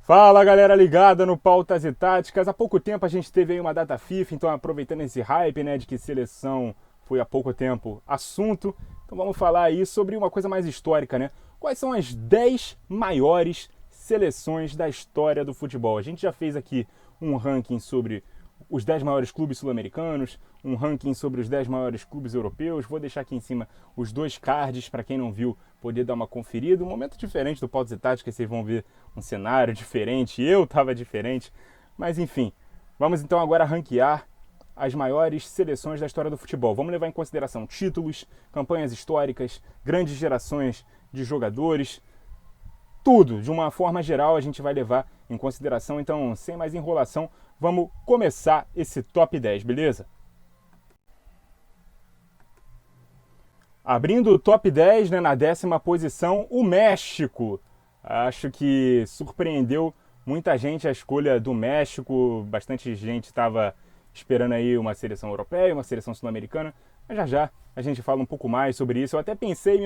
Fala galera ligada no Pautas e Táticas. Há pouco tempo a gente teve aí uma data FIFA, então aproveitando esse hype, né, de que seleção foi há pouco tempo assunto, então vamos falar aí sobre uma coisa mais histórica, né? Quais são as 10 maiores seleções da história do futebol? A gente já fez aqui um ranking sobre os 10 maiores clubes sul-americanos, um ranking sobre os 10 maiores clubes europeus. Vou deixar aqui em cima os dois cards para quem não viu poder dar uma conferida. Um momento diferente do Pautas e Táticas, vocês vão ver um cenário diferente, eu estava diferente, mas enfim. Vamos então agora ranquear as maiores seleções da história do futebol. Vamos levar em consideração títulos, campanhas históricas, grandes gerações de jogadores, tudo, de uma forma geral, a gente vai levar em consideração. Então, sem mais enrolação, vamos começar esse top 10, beleza? Abrindo o top 10, né, na 10ª posição, o México. Acho que surpreendeu muita gente a escolha do México. Bastante gente estava esperando aí uma seleção europeia, uma seleção sul-americana. Mas já já a gente fala um pouco mais sobre isso. Eu até pensei,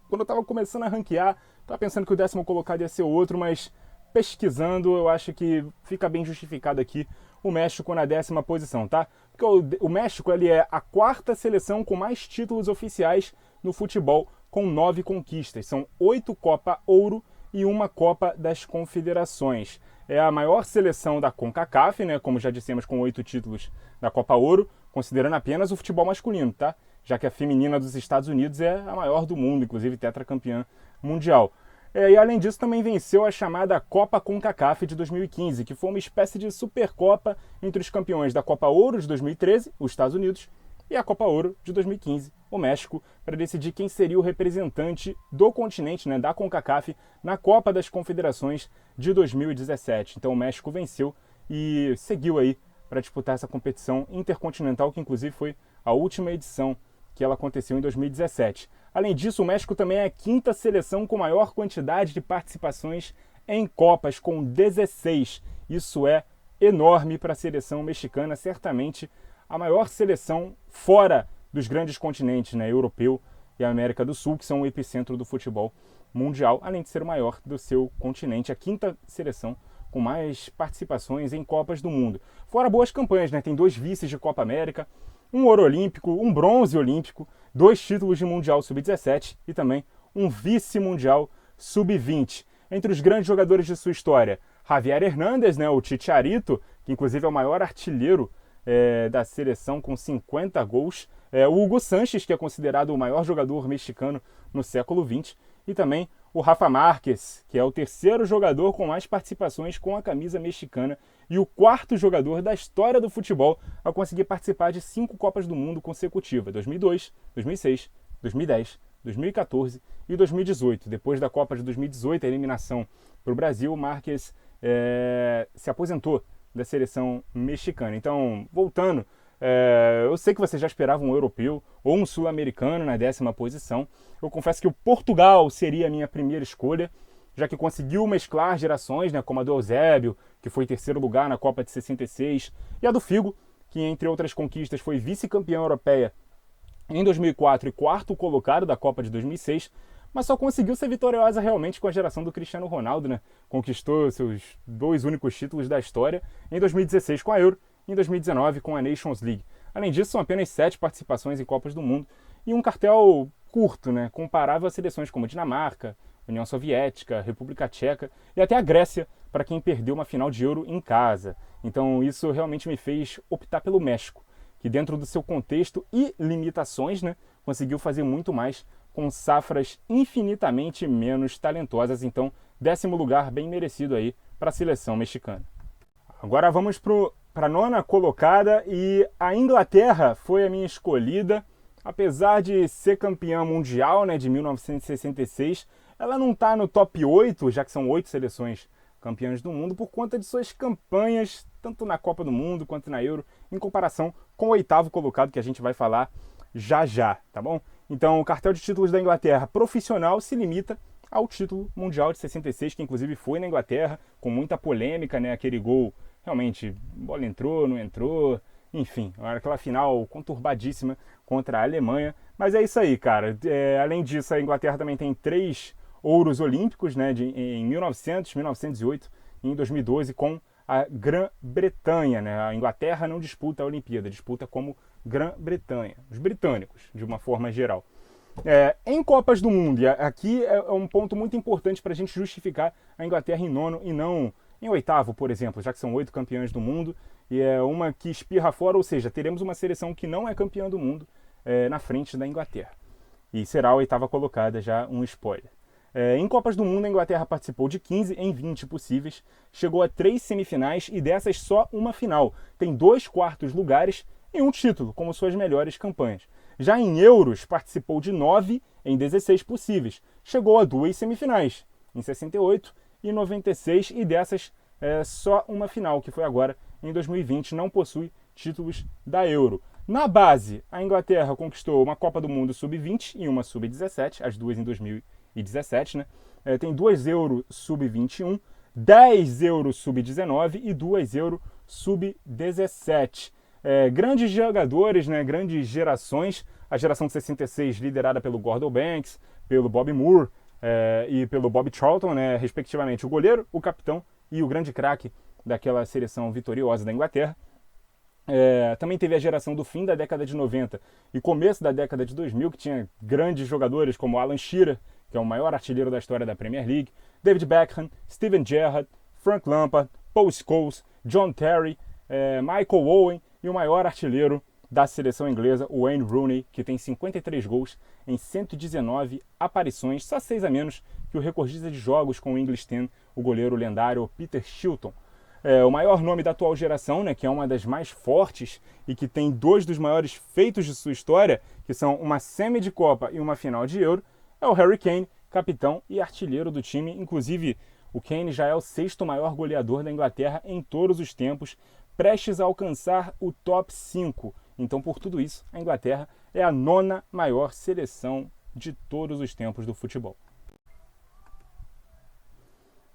quando eu estava começando a ranquear, estava pensando que o 10º colocado ia ser outro, mas pesquisando eu acho que fica bem justificado aqui o México na 10ª posição, tá? Porque o México ele é a 4ª seleção com mais títulos oficiais no futebol, com 9 conquistas. São 8 Copa Ouro e uma Copa das Confederações. É a maior seleção da CONCACAF, né, como já dissemos, com 8 títulos da Copa Ouro, considerando apenas o futebol masculino, tá? Já que a feminina dos Estados Unidos é a maior do mundo, inclusive tetracampeã mundial. E além disso também venceu a chamada Copa CONCACAF de 2015, que foi uma espécie de supercopa entre os campeões da Copa Ouro de 2013, os Estados Unidos, e a Copa Ouro de 2015, o México, para decidir quem seria o representante do continente, né, da CONCACAF, na Copa das Confederações de 2017. Então o México venceu e seguiu aí para disputar essa competição intercontinental, que inclusive foi a última edição que ela aconteceu em 2017. Além disso, o México também é a 5ª seleção com maior quantidade de participações em Copas, com 16. Isso é enorme para a seleção mexicana, certamente a maior seleção fora dos grandes continentes, né, europeu e América do Sul, que são o epicentro do futebol mundial, além de ser o maior do seu continente, a 5ª seleção com mais participações em Copas do Mundo. Fora boas campanhas, né? Tem 2 vices de Copa América, um ouro olímpico, um bronze olímpico, 2 títulos de Mundial Sub-17 e também um vice-mundial Sub-20. Entre os grandes jogadores de sua história, Javier Hernández, né, o Chicharito, que inclusive é o maior artilheiro da seleção com 50 gols, o Hugo Sánchez, que é considerado o maior jogador mexicano no século XX, e também o Rafa Márquez, que é o 3º jogador com mais participações com a camisa mexicana e o 4º jogador da história do futebol a conseguir participar de 5 Copas do Mundo consecutivas, 2002, 2006, 2010, 2014 e 2018. Depois da Copa de 2018, a eliminação para o Brasil, o Márquez se aposentou da seleção mexicana. Então, voltando, eu sei que você já esperava um europeu ou um sul-americano na 10ª posição. Eu confesso que o Portugal seria a minha primeira escolha, já que conseguiu mesclar gerações, né, como a do Eusébio, que foi 3º lugar na Copa de 66, e a do Figo, que entre outras conquistas foi vice-campeã europeia em 2004 e 4º colocado da Copa de 2006, mas só conseguiu ser vitoriosa realmente com a geração do Cristiano Ronaldo, né? Conquistou seus 2 únicos títulos da história, em 2016 com a Euro e em 2019 com a Nations League. Além disso, são apenas 7 participações em Copas do Mundo e um cartel curto, né? Comparável a seleções como Dinamarca, União Soviética, República Tcheca e até a Grécia, para quem perdeu uma final de Euro em casa. Então isso realmente me fez optar pelo México, que dentro do seu contexto e limitações, né, conseguiu fazer muito mais com safras infinitamente menos talentosas. Então, 10º lugar bem merecido aí para a seleção mexicana. Agora vamos para a 9ª colocada, e a Inglaterra foi a minha escolhida. Apesar de ser campeã mundial, né, de 1966, ela não está no top 8, já que são 8 seleções campeãs do mundo, por conta de suas campanhas, tanto na Copa do Mundo quanto na Euro, em comparação com o 8º colocado, que a gente vai falar já já, tá bom? Então, o cartel de títulos da Inglaterra profissional se limita ao título mundial de 66, que inclusive foi na Inglaterra, com muita polêmica, né? Aquele gol, realmente, bola entrou, não entrou, enfim, aquela final conturbadíssima contra a Alemanha. Mas é isso aí, cara. Além disso, a Inglaterra também tem 3 ouros olímpicos, né? Em 1900, 1908 e em 2012 com a Grã-Bretanha, né? A Inglaterra não disputa a Olimpíada, disputa como Grã-Bretanha, os britânicos, de uma forma geral. Em Copas do Mundo, e aqui é um ponto muito importante para a gente justificar a Inglaterra em nono e não em oitavo, por exemplo, já que são 8 campeões do mundo e é uma que espirra fora, ou seja, teremos uma seleção que não é campeã do mundo na frente da Inglaterra. E será a oitava colocada, já um spoiler. Em Copas do Mundo, a Inglaterra participou de 15 em 20 possíveis, chegou a 3 semifinais e dessas só uma final. Tem 2 quartos lugares e um título, como suas melhores campanhas. Já em Euros, participou de 9 em 16 possíveis, chegou a 2 semifinais, em 68 e 96, e dessas só uma final, que foi agora em 2020, não possui títulos da Euro. Na base, a Inglaterra conquistou uma Copa do Mundo Sub-20 e uma Sub-17, as duas em 2017, né? Tem 2 Euro Sub-21, 10 Euro Sub-19 e 2 Euro Sub-17. Grandes jogadores, né? Grandes gerações, a geração de 66 liderada pelo Gordon Banks, pelo Bobby Moore e pelo Bob Charlton, né? Respectivamente o goleiro, o capitão e o grande craque daquela seleção vitoriosa da Inglaterra. Também teve a geração do fim da década de 90 e começo da década de 2000, que tinha grandes jogadores como Alan Shearer, que é o maior artilheiro da história da Premier League, David Beckham, Steven Gerrard, Frank Lampard, Paul Scholes, John Terry, Michael Owen e o maior artilheiro da seleção inglesa, o Wayne Rooney, que tem 53 gols em 119 aparições, só 6 a menos que o recordista de jogos com o English 10, o goleiro lendário Peter Shilton. O maior nome da atual geração, né, que é uma das mais fortes e que tem 2 dos maiores feitos de sua história, que são uma semi de Copa e uma final de Euro, é o Harry Kane, capitão e artilheiro do time. Inclusive, o Kane já é o 6º maior goleador da Inglaterra em todos os tempos, prestes a alcançar o top 5. Então, por tudo isso, a Inglaterra é a 9ª maior seleção de todos os tempos do futebol.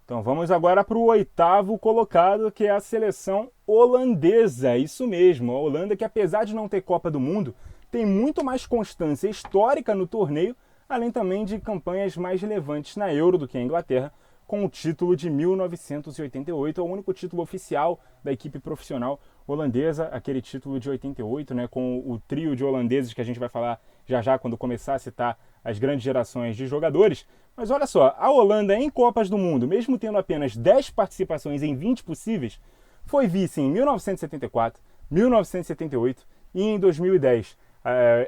Então vamos agora para o 8º colocado, que é a seleção holandesa. Isso mesmo, a Holanda, que apesar de não ter Copa do Mundo, tem muito mais constância histórica no torneio, além também de campanhas mais relevantes na Euro do que a Inglaterra, com o título de 1988, é o único título oficial da equipe profissional holandesa, aquele título de 88, né, com o trio de holandeses que a gente vai falar já já quando começar a citar as grandes gerações de jogadores. Mas olha só, a Holanda em Copas do Mundo, mesmo tendo apenas 10 participações em 20 possíveis, foi vice em 1974, 1978 e em 2010,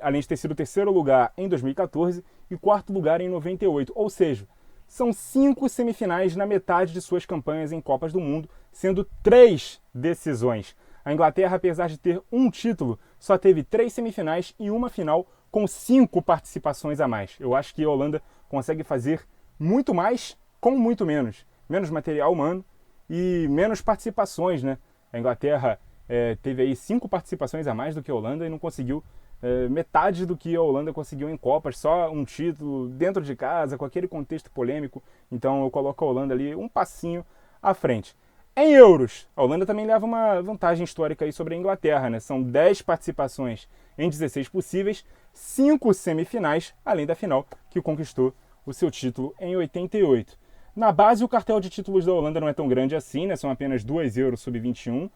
além de ter sido 3º lugar em 2014 e 4º lugar em 98, ou seja, são 5 semifinais na metade de suas campanhas em Copas do Mundo, sendo 3 decisões. A Inglaterra, apesar de ter um título, só teve 3 semifinais e uma final com 5 participações a mais. Eu acho que a Holanda consegue fazer muito mais com muito menos. Menos material humano e menos participações, né? A Inglaterra teve aí 5 participações a mais do que a Holanda e não conseguiu metade do que a Holanda conseguiu em Copas, só um título dentro de casa, com aquele contexto polêmico. Então eu coloco a Holanda ali um passinho à frente. Em Euros, a Holanda também leva uma vantagem histórica aí sobre a Inglaterra, né? São 10 participações em 16 possíveis, 5 semifinais, além da final, que conquistou o seu título em 88. Na base, o cartel de títulos da Holanda não é tão grande assim, né? São apenas 2 Euros Sub-21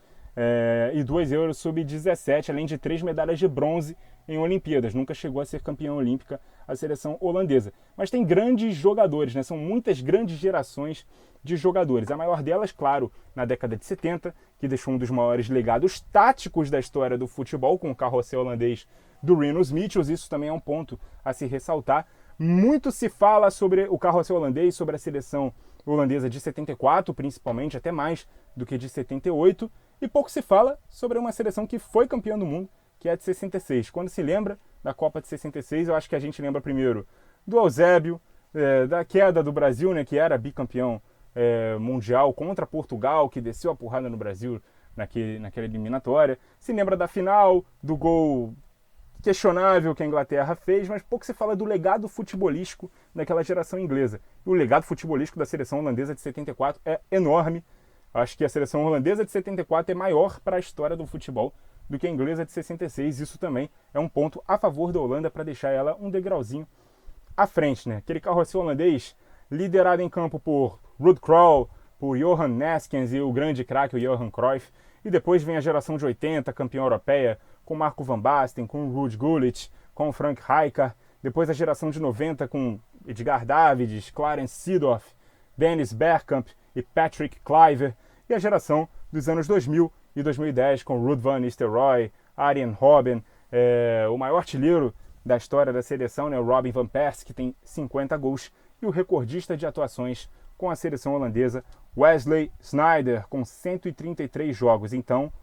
e 2 Euros Sub-17, além de 3 medalhas de bronze em Olimpíadas. Nunca chegou a ser campeã olímpica a seleção holandesa. Mas tem grandes jogadores, né? São muitas grandes gerações de jogadores. A maior delas, claro, na década de 70, que deixou um dos maiores legados táticos da história do futebol, com o carrossel holandês do Rinus Michels. Isso também é um ponto a se ressaltar. Muito se fala sobre o carrossel holandês, sobre a seleção holandesa de 74, principalmente, até mais do que de 78, e pouco se fala sobre uma seleção que foi campeã do mundo, que é a de 66. Quando se lembra da Copa de 66, eu acho que a gente lembra primeiro do Eusébio, da queda do Brasil, né, que era bicampeão mundial contra Portugal, que desceu a porrada no Brasil naquela eliminatória. Se lembra da final, do gol questionável que a Inglaterra fez, mas pouco se fala do legado futebolístico daquela geração inglesa. E o legado futebolístico da seleção holandesa de 74 é enorme. Acho que a seleção holandesa de 74 é maior para a história do futebol do que a inglesa de 66. Isso também é um ponto a favor da Holanda para deixar ela um degrauzinho à frente, né? Aquele carrossel holandês liderado em campo por Ruud Krol, por Johan Neeskens e o grande craque, o Johan Cruyff. E depois vem a geração de 80, campeã europeia, com Marco van Basten, com Ruud Gullit, com Frank Rijkaard. Depois a geração de 90 com Edgar Davids, Clarence Seedorf, Dennis Bergkamp e Patrick Kluivert. E a geração dos anos 2000 e 2010 com Ruud van Nistelrooy, Arjen Robben, o maior artilheiro da história da seleção, né, o Robin van Persie, que tem 50 gols, e o recordista de atuações com a seleção holandesa, Wesley Sneijder, com 133 jogos. Então,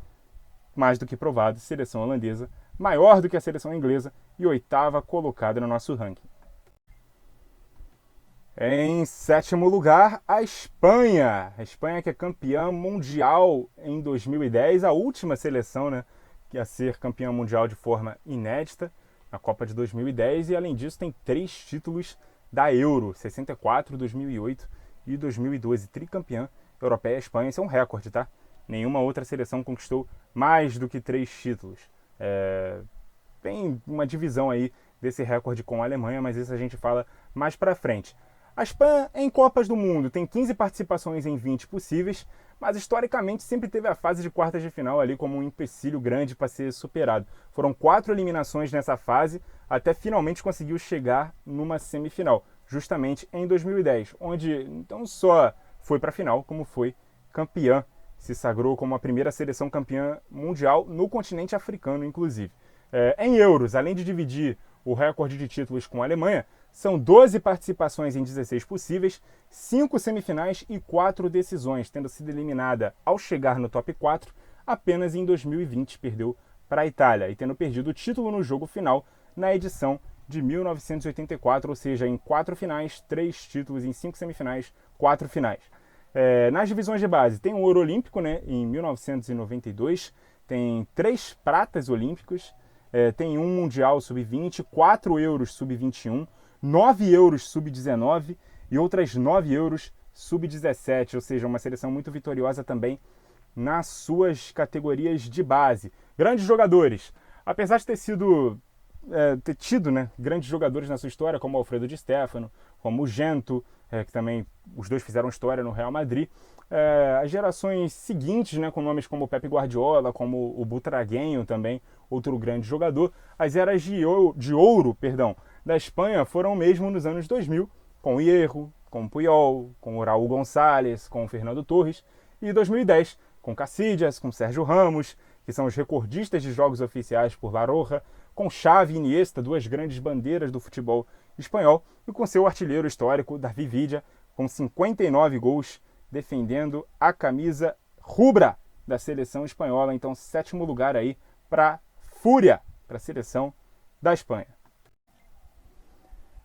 mais do que provado, seleção holandesa maior do que a seleção inglesa e 8ª colocada no nosso ranking. Em 7º lugar, a Espanha. A Espanha, que é campeã mundial em 2010, a última seleção, né, a ser campeã mundial de forma inédita na Copa de 2010, e além disso tem 3 títulos da Euro, 64, 2008 e 2012, tricampeã europeia. A Espanha, isso é um recorde, tá? Nenhuma outra seleção conquistou mais do que 3 títulos. Tem uma divisão aí desse recorde com a Alemanha, mas isso a gente fala mais pra frente. A Espanha, em Copas do Mundo, tem 15 participações em 20 possíveis, mas historicamente sempre teve a fase de quartas de final ali como um empecilho grande para ser superado. Foram 4 eliminações nessa fase, até finalmente conseguiu chegar numa semifinal, justamente em 2010, onde não só foi para a final, como foi campeã, se sagrou como a primeira seleção campeã mundial no continente africano, inclusive. Em euros, além de dividir o recorde de títulos com a Alemanha, são 12 participações em 16 possíveis, 5 semifinais e 4 decisões, tendo sido eliminada ao chegar no top 4, apenas em 2020 perdeu para a Itália, e tendo perdido o título no jogo final na edição de 1984, ou seja, em 4 finais, 3 títulos, em 5 semifinais, 4 finais. Nas divisões de base, tem o ouro olímpico, né, em 1992, tem 3 pratas olímpicos, tem um mundial sub-20, 4 euros sub-21, 9 euros sub-19 e outras 9 euros sub-17, ou seja, uma seleção muito vitoriosa também nas suas categorias de base. Grandes jogadores, apesar de ter tido, né, grandes jogadores na sua história, como Alfredo Di Stefano, como o Gento, que também os dois fizeram história no Real Madrid. As gerações seguintes, né, com nomes como o Pepe Guardiola, como o Butragueño também, outro grande jogador. As eras de ouro, da Espanha foram mesmo nos anos 2000, com o Hierro, com o Puyol, com o Raúl Gonçalves, com o Fernando Torres, e 2010, com Casillas, com Sérgio Ramos, que são os recordistas de jogos oficiais por La Roja, com Xavi e Iniesta, 2 grandes bandeiras do futebol espanhol, e com seu artilheiro histórico, David Villa, com 59 gols, defendendo a camisa rubra da seleção espanhola. Então, 7º lugar aí para Fúria, para a seleção da Espanha.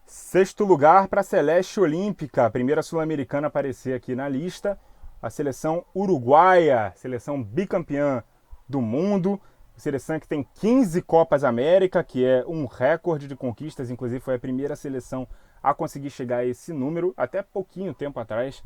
6º lugar para a Celeste Olímpica, a primeira sul-americana a aparecer aqui na lista, a seleção uruguaia, seleção bicampeã do mundo, seleção que tem 15 Copas América, que é um recorde de conquistas, inclusive foi a primeira seleção a conseguir chegar a esse número, até pouquinho tempo atrás,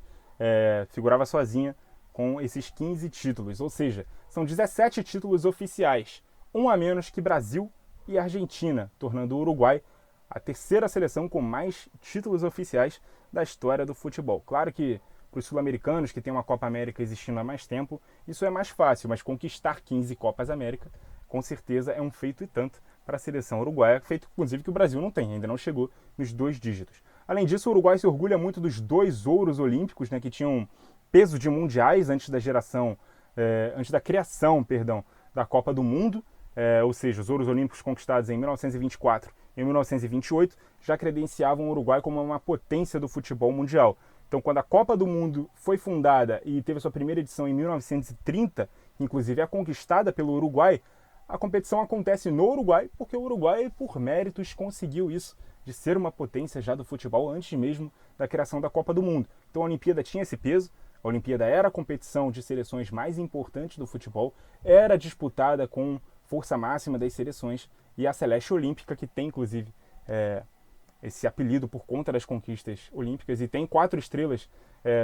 figurava sozinha com esses 15 títulos, ou seja, são 17 títulos oficiais, um a menos que Brasil e Argentina, tornando o Uruguai a terceira seleção com mais títulos oficiais da história do futebol. Claro que para os sul-americanos, que tem uma Copa América existindo há mais tempo, isso é mais fácil, mas conquistar 15 Copas América, com certeza é um feito e tanto para a seleção uruguaia, feito inclusive que o Brasil não tem, ainda não chegou nos 2 dígitos. Além disso, o Uruguai se orgulha muito dos 2 ouros olímpicos, né, que tinham peso de mundiais antes da criação, da Copa do Mundo, ou seja, os ouros olímpicos conquistados em 1924 e 1928 já credenciavam o Uruguai como uma potência do futebol mundial. Então, quando a Copa do Mundo foi fundada e teve sua primeira edição em 1930, inclusive é conquistada pelo Uruguai, a competição acontece no Uruguai porque o Uruguai, por méritos, conseguiu isso, de ser uma potência já do futebol antes mesmo da criação da Copa do Mundo. Então a Olimpíada tinha esse peso, a Olimpíada era a competição de seleções mais importante do futebol, era disputada com força máxima das seleções, e a Celeste Olímpica, que tem inclusive esse apelido por conta das conquistas olímpicas, e tem 4 estrelas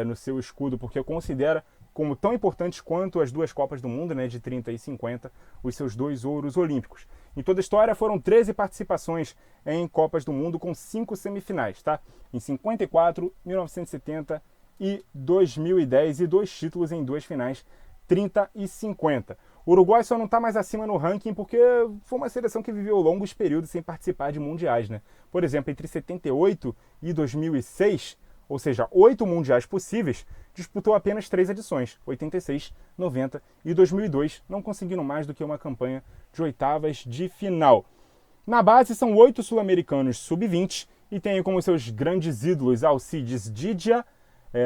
no seu escudo, porque considera como tão importantes quanto as 2 Copas do Mundo, né, de 30 e 50, os seus 2 ouros olímpicos. Em toda a história foram 13 participações em Copas do Mundo, com 5 semifinais, tá? Em 54, 1970 e 2010 e 2 títulos em 2 finais, 30 e 50. O Uruguai só não está mais acima no ranking porque foi uma seleção que viveu longos períodos sem participar de mundiais, né? Por exemplo, entre 78 e 2006, ou seja, 8 mundiais possíveis, disputou apenas 3 edições, 86, 90 e 2002, não conseguindo mais do que uma campanha de oitavas de final. Na base são 8 sul-americanos sub-20 e tem como seus grandes ídolos Alcides Didia,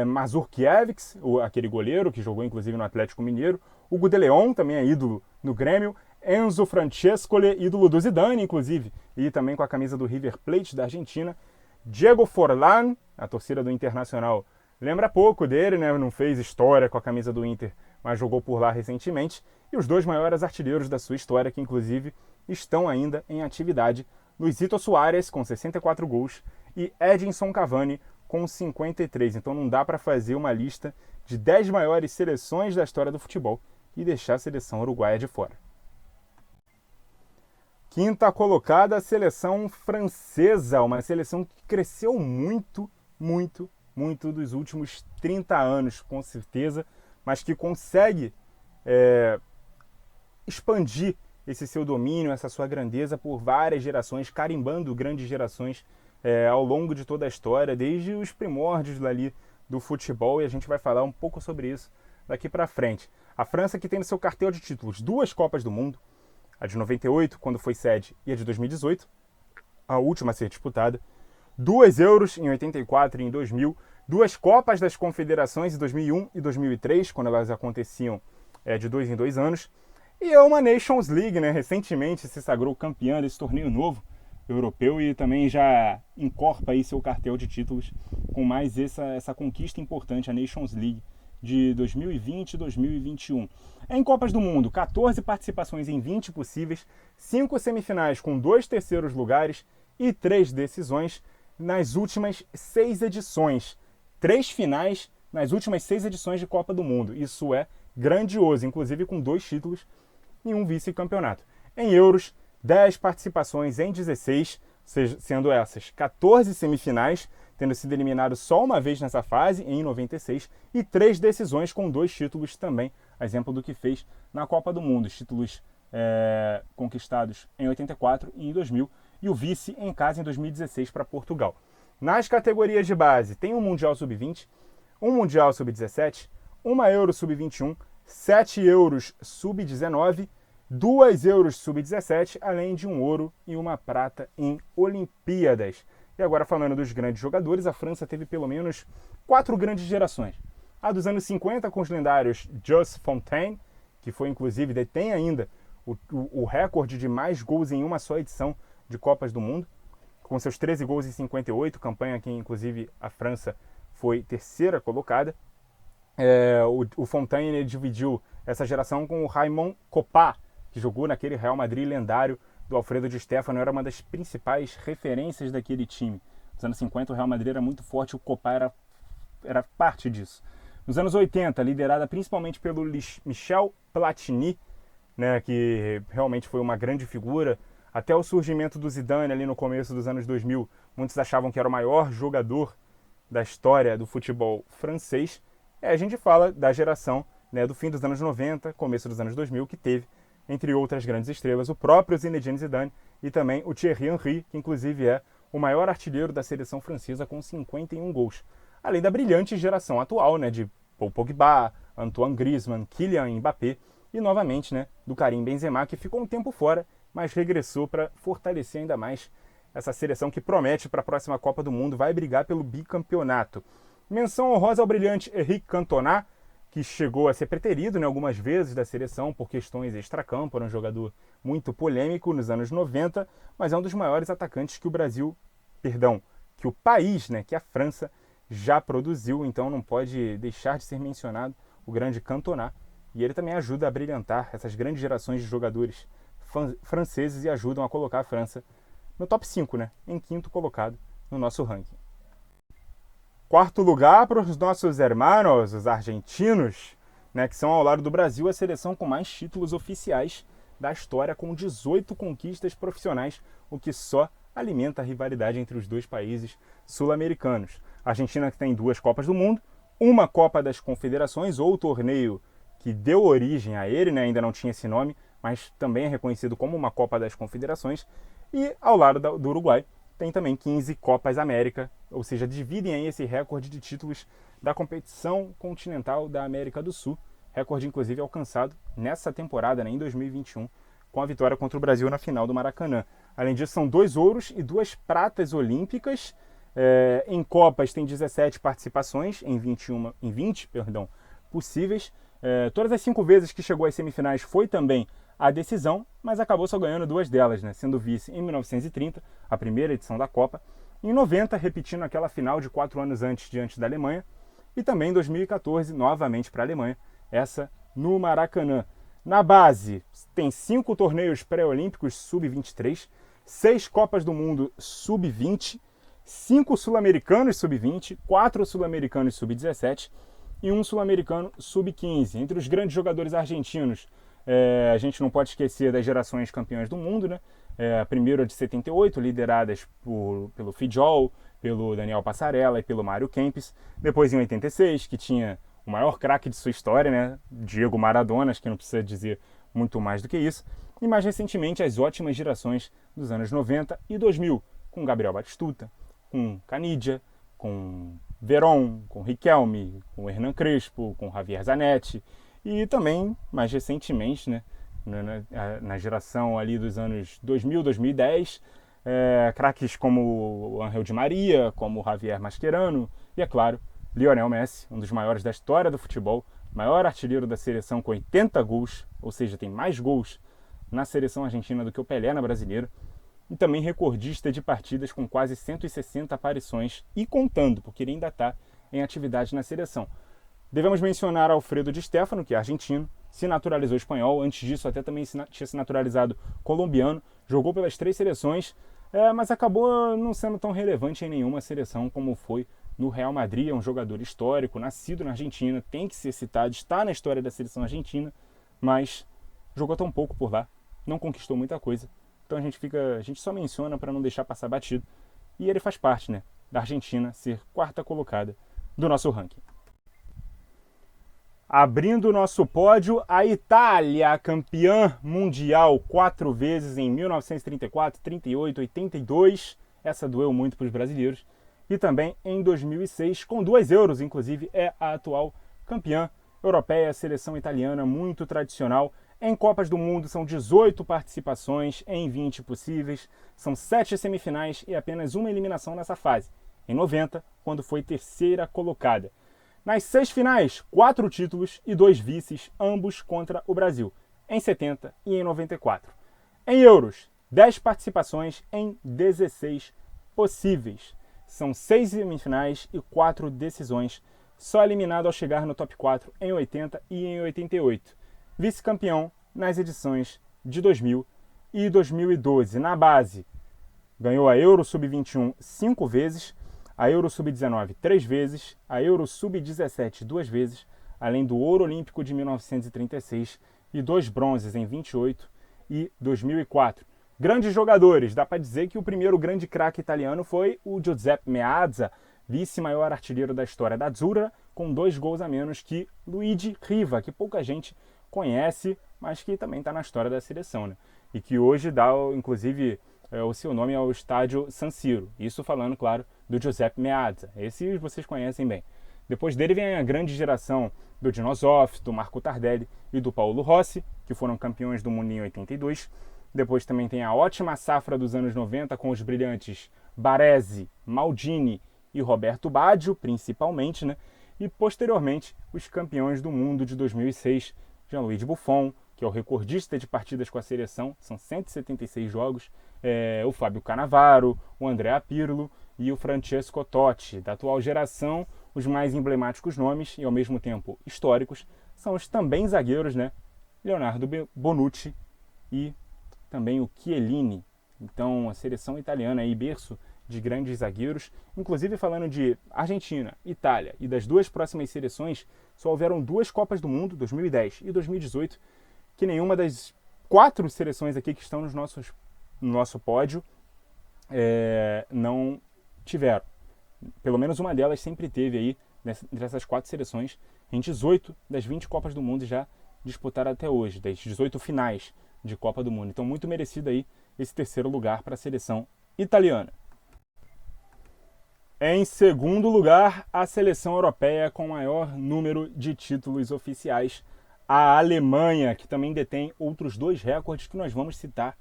Mazurkiewicz, aquele goleiro que jogou inclusive no Atlético Mineiro, Hugo de Leon, também é ídolo no Grêmio, Enzo Francescoli, ídolo do Zidane, inclusive, e também com a camisa do River Plate da Argentina, Diego Forlán, a torcida do Internacional lembra pouco dele, né? Não fez história com a camisa do Inter, mas jogou por lá recentemente, e os 2 maiores artilheiros da sua história, que inclusive estão ainda em atividade, Luizito Soares, com 64 gols, e Edinson Cavani, com 53. Então não dá para fazer uma lista de 10 maiores seleções da história do futebol e deixar a seleção uruguaia de fora. Quinta colocada, a seleção francesa, uma seleção que cresceu muito dos últimos 30 anos, com certeza, mas que consegue expandir esse seu domínio, essa sua grandeza por várias gerações, carimbando grandes gerações ao longo de toda a história, desde os primórdios ali do futebol, e a gente vai falar um pouco sobre isso daqui para frente. A França, que tem no seu cartel de títulos 2 Copas do Mundo, a de 98, quando foi sede, e a de 2018, a última a ser disputada, 2 Euros em 84 e em 2000, 2 Copas das Confederações em 2001 e 2003, quando elas aconteciam de 2 em 2 anos, e é uma Nations League, né? Recentemente se sagrou campeã desse torneio novo europeu e também já encorpa aí seu cartel de títulos com mais essa conquista importante, a Nations League de 2020 e 2021. Em Copas do Mundo, 14 participações em 20 possíveis, 5 semifinais com 2 terceiros lugares e 3 decisões nas últimas 6 edições. 3 finais nas últimas 6 edições de Copa do Mundo. Isso é grandioso, inclusive com 2 títulos e um vice-campeonato. Em Euros, 10 participações em 16, sendo essas 14 semifinais, tendo sido eliminado só uma vez nessa fase, em 96, e 3 decisões com 2 títulos também, exemplo do que fez na Copa do Mundo. Os títulos conquistados em 84 e em 2000, e o vice em casa em 2016 para Portugal. Nas categorias de base, tem um Mundial Sub-20, um Mundial Sub-17, uma Euro Sub-21, 7 Euros Sub-19, 2 Euros Sub-17, além de um ouro e uma prata em Olimpíadas. E agora falando dos grandes jogadores, a França teve pelo menos 4 grandes gerações. A dos anos 50 com os lendários Just Fontaine, que foi inclusive, detém ainda o recorde de mais gols em uma só edição de Copas do Mundo, com seus 13 gols em 58, campanha que inclusive a França foi terceira colocada. O Fontaine dividiu essa geração com o Raymond Kopa, que jogou naquele Real Madrid lendário do Alfredo Di Stéfano, era uma das principais referências daquele time. Nos anos 50 o Real Madrid era muito forte, o Kopa era parte disso. Nos anos 80, liderada principalmente pelo Michel Platini, né, que realmente foi uma grande figura, até o surgimento do Zidane ali no começo dos anos 2000, muitos achavam que era o maior jogador da história do futebol francês. A gente fala da geração, né, do fim dos anos 90, começo dos anos 2000, que teve, entre outras grandes estrelas, o próprio Zinedine Zidane e também o Thierry Henry, que inclusive é o maior artilheiro da seleção francesa com 51 gols. Além da brilhante geração atual, né, de Paul Pogba, Antoine Griezmann, Kylian Mbappé e novamente, né, do Karim Benzema, que ficou um tempo fora, mas regressou para fortalecer ainda mais essa seleção que promete para a próxima Copa do Mundo, vai brigar pelo bicampeonato. Menção honrosa ao brilhante Eric Cantona, que chegou a ser preterido, né, algumas vezes da seleção por questões extracampo, era um jogador muito polêmico nos anos 90, mas é um dos maiores atacantes que que o país, né, que a França já produziu, então não pode deixar de ser mencionado o grande Cantona, e ele também ajuda a brilhantar essas grandes gerações de jogadores franceses e ajudam a colocar a França no top 5, né, em 5º colocado no nosso ranking. 4º lugar para os nossos hermanos, os argentinos, né, que são ao lado do Brasil a seleção com mais títulos oficiais da história, com 18 conquistas profissionais, o que só alimenta a rivalidade entre os dois países sul-americanos. A Argentina, que tem 2 Copas do Mundo, uma Copa das Confederações, ou torneio que deu origem a ele, né? Ainda não tinha esse nome, mas também é reconhecido como uma Copa das Confederações. E ao lado do Uruguai tem também 15 Copas América, ou seja, dividem aí esse recorde de títulos da competição continental da América do Sul, recorde inclusive alcançado nessa temporada, né, em 2021, com a vitória contra o Brasil na final do Maracanã. Além disso, são 2 ouros e 2 pratas olímpicas. Em Copas tem 17 participações, em 20 possíveis. Todas as 5 vezes que chegou às semifinais foi também a decisão, mas acabou só ganhando 2 delas, né? Sendo vice em 1930, a primeira edição da Copa, em 90, repetindo aquela final de 4 anos antes diante da Alemanha, e também em 2014, novamente para a Alemanha, essa no Maracanã. Na base, tem 5 torneios pré-olímpicos sub-23, 6 Copas do Mundo sub-20, 5 sul-americanos sub-20, 4 sul-americanos sub-17 e 1 sul-americano sub-15. Entre os grandes jogadores argentinos, a gente não pode esquecer das gerações campeãs do mundo, né? A primeira de 78, lideradas pelo Fidjol, pelo Daniel Passarella e pelo Mário Kempes. Depois em 86, que tinha o maior craque de sua história, né? Diego Maradona, acho que não precisa dizer muito mais do que isso. E mais recentemente as ótimas gerações dos anos 90 e 2000, com Gabriel Batistuta, com Canidia, com Verón, com Riquelme, com Hernan Crespo, com Javier Zanetti. E também, mais recentemente, né, na geração ali dos anos 2000, 2010, craques como o Ángel Di Maria, como o Javier Mascherano e, é claro, Lionel Messi, um dos maiores da história do futebol, maior artilheiro da seleção com 80 gols, ou seja, tem mais gols na seleção argentina do que o Pelé na brasileira, e também recordista de partidas com quase 160 aparições e contando, porque ele ainda está em atividade na seleção. Devemos mencionar Alfredo Di Stéfano, que é argentino, se naturalizou espanhol, antes disso até também tinha se naturalizado colombiano, jogou pelas 3 seleções, mas acabou não sendo tão relevante em nenhuma seleção como foi no Real Madrid. É um jogador histórico, nascido na Argentina, tem que ser citado, está na história da seleção argentina, mas jogou tão pouco por lá, não conquistou muita coisa. Então a gente só menciona para não deixar passar batido. E ele faz parte, né, da Argentina ser 4ª colocada do nosso ranking. Abrindo o nosso pódio, a Itália, campeã mundial 4 vezes em 1934, 38, 82. Essa doeu muito para os brasileiros. E também em 2006, com 2 euros, inclusive, é a atual campeã europeia, a seleção italiana muito tradicional. Em Copas do Mundo são 18 participações em 20 possíveis, são 7 semifinais e apenas uma eliminação nessa fase, em 90, quando foi 3ª colocada. Nas 6 finais, 4 títulos e 2 vices, ambos contra o Brasil, em 70 e em 94. Em euros, 10 participações em 16 possíveis. São 6 semifinais e 4 decisões, só eliminado ao chegar no top 4 em 80 e em 88. Vice-campeão nas edições de 2000 e 2012. Na base, ganhou a Euro Sub-21 5 vezes, a Euro Sub-19 3 vezes, a Euro Sub-17 2 vezes, além do Ouro Olímpico de 1936 e 2 bronzes em 28 e 2004. Grandes jogadores, dá para dizer que o primeiro grande craque italiano foi o Giuseppe Meazza, vice-maior artilheiro da história da Azzurra, com 2 gols a menos que Luigi Riva, que pouca gente conhece, mas que também está na história da seleção, né? E que hoje dá, inclusive, o seu nome ao estádio San Siro. Isso falando, claro, do Giuseppe Meazza. Esse vocês conhecem bem. Depois dele vem a grande geração do Dino Zoff, do Marco Tardelli e do Paolo Rossi, que foram campeões do mundo em 82. Depois também tem a ótima safra dos anos 90 com os brilhantes Baresi, Maldini e Roberto Baggio, principalmente, né? E posteriormente os campeões do mundo de 2006, Gianluigi Buffon, que é o recordista de partidas com a seleção, são 176 jogos, o Fábio Cannavaro, o Andrea Pirlo e o Francesco Totti. Da atual geração, os mais emblemáticos nomes e ao mesmo tempo históricos são os também zagueiros, né? Leonardo Bonucci e também o Chiellini. Então a seleção italiana aí, berço de grandes zagueiros. Inclusive falando de Argentina, Itália e das 2 próximas seleções, só houveram 2 Copas do Mundo, 2010 e 2018, que nenhuma das 4 seleções aqui que estão no nosso pódio não tiveram. Pelo menos uma delas sempre teve aí entre essas 4 seleções em 18 das 20 Copas do Mundo já disputadas até hoje, das 18 finais de Copa do Mundo. Então, muito merecido aí esse terceiro lugar para a seleção italiana. Em segundo lugar, a seleção europeia com maior número de títulos oficiais, a Alemanha, que também detém outros 2 recordes que nós vamos citar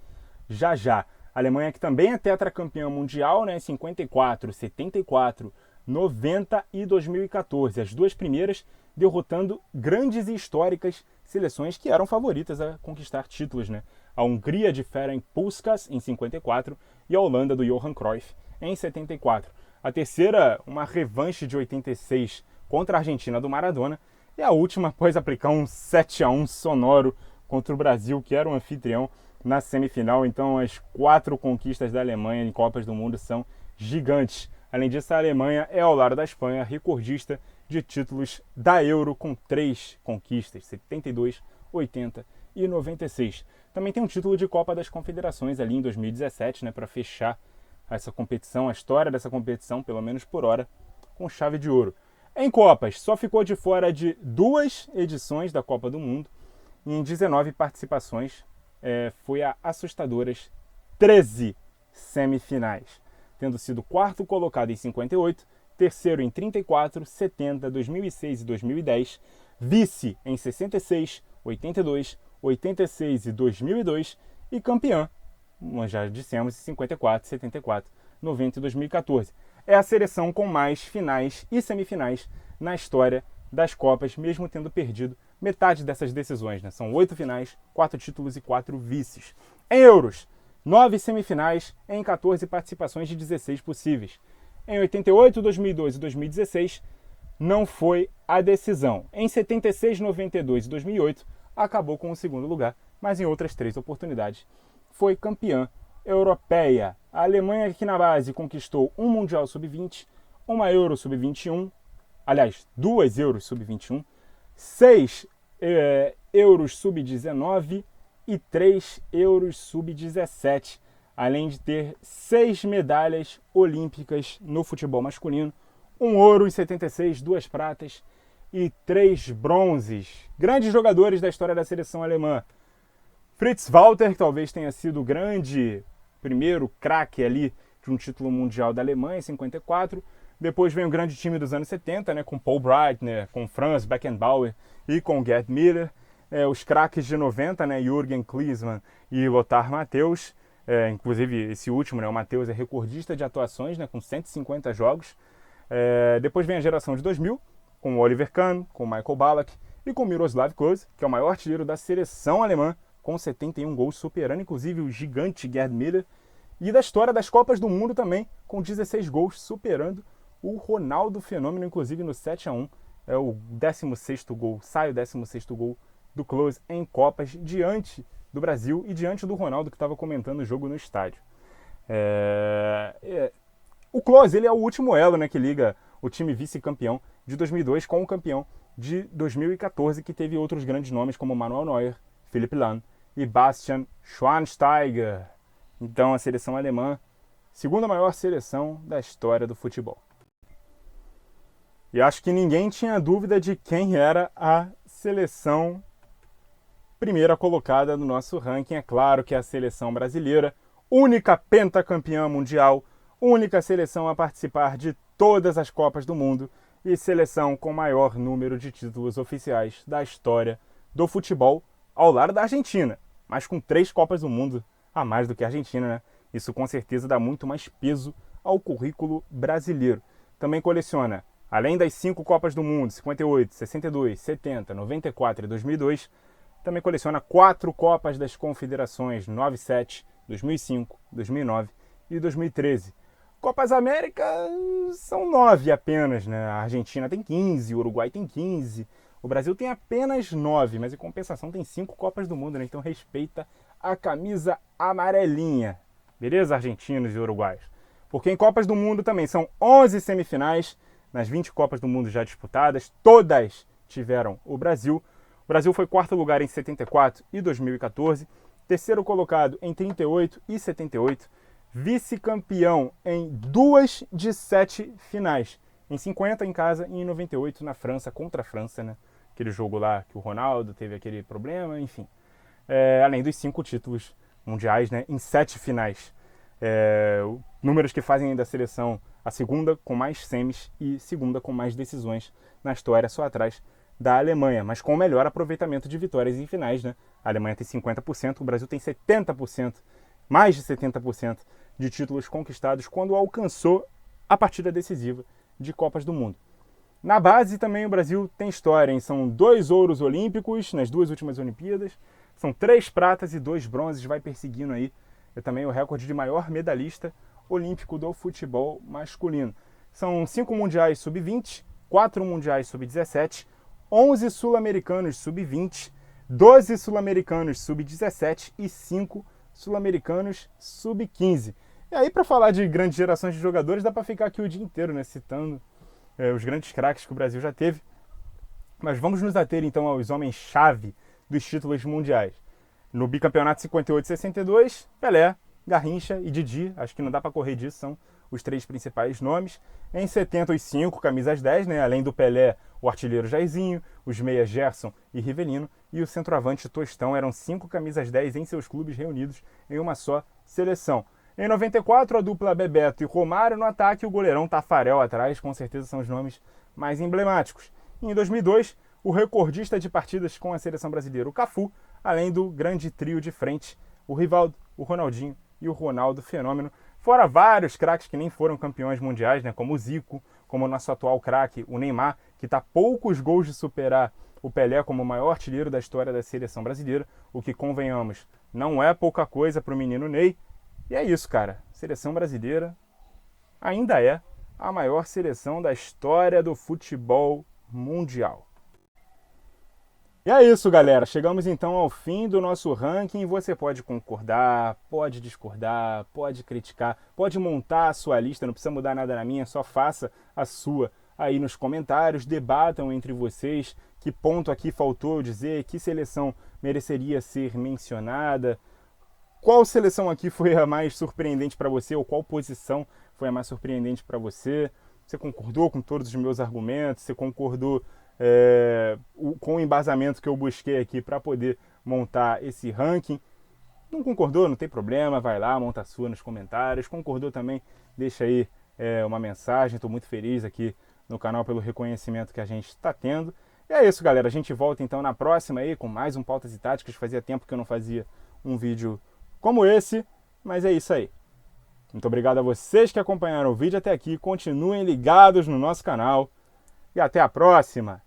já já. A Alemanha que também é tetracampeã mundial, né, 54, 74, 90 e 2014. As 2 primeiras derrotando grandes e históricas seleções que eram favoritas a conquistar títulos, né? A Hungria de Ferenc Puskás em 54 e a Holanda do Johan Cruyff em 74. A terceira, uma revanche de 86 contra a Argentina do Maradona. E a última após aplicar um 7-1 sonoro contra o Brasil, que era o anfitrião, na semifinal. Então, as 4 conquistas da Alemanha em Copas do Mundo são gigantes. Além disso, a Alemanha é, ao lado da Espanha, recordista de títulos da Euro, com 3 conquistas, 72, 80 e 96. Também tem um título de Copa das Confederações ali em 2017, né, para fechar essa competição, a história dessa competição, pelo menos por hora, com chave de ouro. Em Copas, só ficou de fora de 2 edições da Copa do Mundo e em 19 participações foi a assustadoras 13 semifinais, tendo sido 4º colocado em 58, terceiro em 34, 70, 2006 e 2010, vice em 66, 82, 86 e 2002 e campeã, nós já dissemos, em 54, 74, 90 e 2014. É a seleção com mais finais e semifinais na história das Copas, mesmo tendo perdido metade dessas decisões, né? São 8 finais, 4 títulos e 4 vices. Em Euros, 9 semifinais em 14 participações de 16 possíveis. Em 88, 2002 e 2016, não foi a decisão. Em 76, 92 e 2008, acabou com o segundo lugar, mas em outras 3 oportunidades foi campeã europeia. A Alemanha, que na base conquistou um Mundial Sub-20, uma Euro Sub-21, aliás, 2 Euros Sub-21, 6 Euros Sub-19 e 3 Euros Sub-17, além de ter 6 medalhas olímpicas no futebol masculino, 1 ouro em 76, 2 pratas e 3 bronzes. Grandes jogadores da história da seleção alemã. Fritz Walter, que talvez tenha sido o grande primeiro craque ali de um título mundial da Alemanha em 54. Depois vem o grande time dos anos 70, né, com Paul Breitner, com Franz Beckenbauer e com Gerd Müller. Os craques de 90, né, Jürgen Klinsmann e Lothar Matthäus. Inclusive, esse último, né, o Matthäus, é recordista de atuações, né, com 150 jogos. Depois vem a geração de 2000, com Oliver Kahn, com Michael Ballack e com Miroslav Klose, que é o maior artilheiro da seleção alemã, com 71 gols, superando inclusive o gigante Gerd Müller. E da história das Copas do Mundo também, com 16 gols, superando o Ronaldo Fenômeno, inclusive no 7-1. É o 16º gol, sai o 16º gol do Klose em Copas, diante do Brasil e diante do Ronaldo, que estava comentando o jogo no estádio. O Klose, ele é o último elo, né, que liga o time vice-campeão de 2002 com o campeão de 2014, que teve outros grandes nomes como Manuel Neuer, Philipp Lahm e Bastian Schweinsteiger. Então, a seleção alemã, segunda maior seleção da história do futebol. E acho que ninguém tinha dúvida de quem era a seleção primeira colocada no nosso ranking. É claro que é a seleção brasileira, única pentacampeã mundial, única seleção a participar de todas as Copas do Mundo e seleção com maior número de títulos oficiais da história do futebol, ao lado da Argentina, mas com 3 Copas do Mundo a mais do que a Argentina, né? Isso com certeza dá muito mais peso ao currículo brasileiro. Também coleciona, além das 5 Copas do Mundo, 58, 62, 70, 94 e 2002, também coleciona 4 Copas das Confederações, 97, 2005, 2009 e 2013. Copas América são 9 apenas, né? A Argentina tem 15, o Uruguai tem 15, o Brasil tem apenas 9, mas em compensação tem 5 Copas do Mundo, né? Então respeita a camisa amarelinha. Beleza, argentinos e uruguaios? Porque em Copas do Mundo também são 11 semifinais, nas 20 Copas do Mundo já disputadas, todas tiveram o Brasil. O Brasil foi 4º lugar em 74 e 2014, terceiro colocado em 38 e 78, vice-campeão em 2 de 7 finais. em 50 em casa e em 98 na França, contra a França, né? Aquele jogo lá que o Ronaldo teve aquele problema, enfim. Além dos 5 títulos mundiais, né? Em 7 finais. Números que fazem da seleção a segunda com mais semis e segunda com mais decisões na história, só atrás da Alemanha, mas com o melhor aproveitamento de vitórias em finais, né? A Alemanha tem 50%, o Brasil tem 70%, mais de 70% de títulos conquistados quando alcançou a partida decisiva de Copas do Mundo. Na base também o Brasil tem história, hein? São 2 ouros olímpicos nas 2 últimas Olimpíadas, são 3 pratas e 2 bronzes, vai perseguindo aí também o recorde de maior medalhista olímpico do futebol masculino. São 5 mundiais sub-20, 4 mundiais sub-17, 11 sul-americanos sub-20, 12 sul-americanos sub-17 e 5 sul-americanos sub-15. E aí, para falar de grandes gerações de jogadores, dá para ficar aqui o dia inteiro, né, citando os grandes craques que o Brasil já teve. Mas vamos nos ater então aos homens-chave dos títulos mundiais. No bicampeonato 58-62, Pelé, Garrincha e Didi, acho que não dá para correr disso, são os 3 principais nomes. Em 70, os 5 camisas 10, né? Além do Pelé, o artilheiro Jairzinho, os meias Gerson e Rivelino, e o centroavante Tostão. Eram 5 camisas 10 em seus clubes reunidos em uma só seleção. Em 94, a dupla Bebeto e Romário no ataque, o goleirão Tafarel atrás, com certeza são os nomes mais emblemáticos. E em 2002, o recordista de partidas com a seleção brasileira, o Cafu, além do grande trio de frente, o Rivaldo, o Ronaldinho e o Ronaldo Fenômeno, fora vários craques que nem foram campeões mundiais, né, como o Zico, como o nosso atual craque, o Neymar, que está a poucos gols de superar o Pelé como o maior artilheiro da história da seleção brasileira, o que, convenhamos, não é pouca coisa para o menino Ney. E é isso, cara. Seleção brasileira ainda é a maior seleção da história do futebol mundial. E é isso, galera. Chegamos então ao fim do nosso ranking. Você pode concordar, pode discordar, pode criticar, pode montar a sua lista, não precisa mudar nada na minha, só faça a sua aí nos comentários, debatam entre vocês que ponto aqui faltou dizer, que seleção mereceria ser mencionada, qual seleção aqui foi a mais surpreendente para você, ou qual posição foi a mais surpreendente para você. Você concordou com todos os meus argumentos, você concordou com o embasamento que eu busquei aqui para poder montar esse ranking. Não concordou? Não tem problema, vai lá, monta a sua nos comentários. Concordou também? Deixa aí uma mensagem. Estou muito feliz aqui no canal pelo reconhecimento que a gente está tendo. E é isso, galera. A gente volta então na próxima aí com mais um Pautas e Táticas. Fazia tempo que eu não fazia um vídeo como esse, mas é isso aí. Muito obrigado a vocês que acompanharam o vídeo até aqui. Continuem ligados no nosso canal e até a próxima.